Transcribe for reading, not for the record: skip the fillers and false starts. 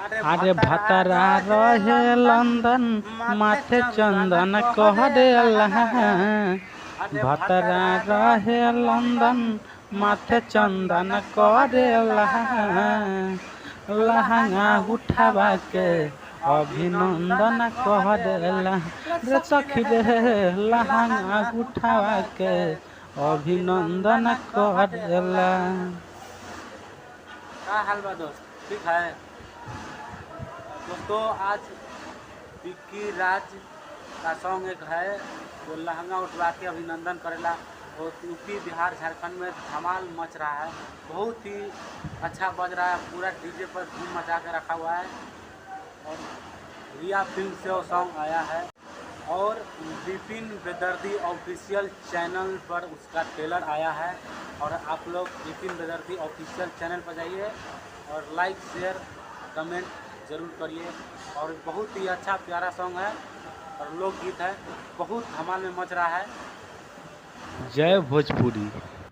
अरे भतरा रहे लंदन माथे चंदन कह दे अल्लाह। भतरा रहे लंदन माथे चंदन कह दे अल्लाह। लहंगा उठावा के अभिनंदन कह दे अल्लाह। रे सखी रे लहंगा उठावा के अभिनंदन कह दे अल्लाह। क्या हाल बा दोस्त, ठीक है दोस्तों। आज विक्की राज का सॉन्ग एक है जो लहंगा उठवा के अभिनंदन करेला। और यूपी बिहार झारखंड में धमाल मच रहा है, बहुत ही अच्छा बज रहा है, पूरा डीजे पर धूम मचा के रखा हुआ है। और रिया फिल्म से वो सॉन्ग आया है और विपिन बेदर्दी ऑफिशियल चैनल पर उसका ट्रेलर आया है। और आप लोग विपिन बेदर्दी ऑफिशियल चैनल पर जाइए और लाइक शेयर कमेंट ज़रूर करिए। और बहुत ही अच्छा प्यारा सॉन्ग है और लोकगीत है, बहुत धमाल में मच रहा है। जय भोजपुरी।